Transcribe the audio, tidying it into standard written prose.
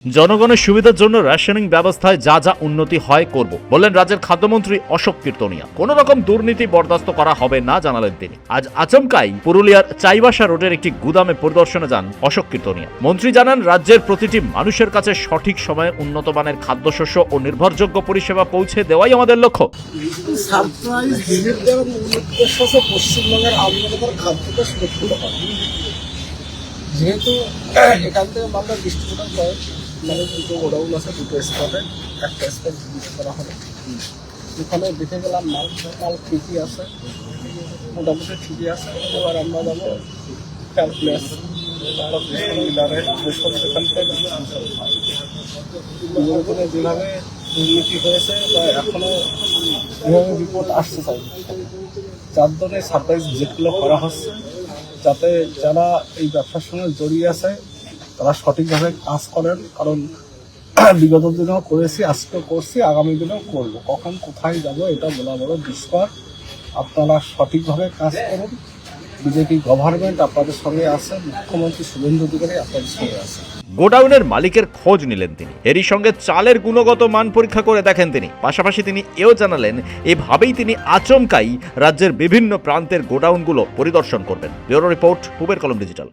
জনগণের সুবিধার জন্য রেশনিং ব্যবস্থায় যা যা উন্নতি হয় করব বললেন রাজ্যের খাদ্যমন্ত্রী অশোক কীর্তনিয়া। কোন রকম দুর্নীতি বরদাস্ত করা হবে না জানালেন তিনি। আজ আচমকাই পুরুলিয়ার চাইবাসা রোডের একটি গুদামে পরিদর্শনে যান অশোক কীর্তনিয়া। মন্ত্রী জানান, রাজ্যের প্রতিটি মানুষের কাছে সঠিক সময়ে উন্নত মানের খাদ্যশস্য ও নির্ভরযোগ্য পরিষেবা পৌঁছে দেওয়াই আমাদের লক্ষ্য। সারপ্রাইজ ভিজিট দেওয়ার উদ্দেশ্য পশ্চিমবঙ্গের আমজনতার খাদ্যকে সুরক্ষিত করা। যেহেতু এখান থেকে আমরা ডিস্ট্রিবিউশন করে মানে দুটো গোডাউন আছে, দুটো স্পটে একটা স্পট ভিজিট করা হবে। এখানে দেখে গেলাম মাল ঠিকই আছে, মোটামুটি ঠিকই আছে। এবার আমরা যাবো ক্যালকুলাস সেখান থেকে যেভাবে দুর্নীতি হয়েছে বা এখনো যেভাবে রিপোর্ট আসতে চাই, যার জন্য সারপ্রাইজ ভিজিটগুলো করা হচ্ছে, যাতে যারা এই ব্যবসার সঙ্গে জড়িয়ে আছে তারা সঠিকভাবে কাজ করেন। কারণ বিগত দিনেও করেছি, আজকেও করছি, আগামী দিনেও করবো। কখন কোথায় যাব এটা বলা বড় দুষ্কর। আপনারা সঠিকভাবে কাজ করুন। বিজেপি গভর্নমেন্ট আপনাদের সঙ্গে আছে, মুখ্যমন্ত্রী শুভেন্দু অধিকারী আপনাদের সঙ্গে আছে। গোডাউনের মালিকের খোঁজ নিলেন তিনি। এরই সঙ্গে চালের গুণগত মান পরীক্ষা করে দেখেন তিনি। পাশাপাশি তিনি এও জানালেন, এভাবেই তিনি আচমকাই রাজ্যের বিভিন্ন প্রান্তের গোডাউনগুলো পরিদর্শন করবেন। ব্যুরো রিপোর্ট, পূবের কলম ডিজিটাল।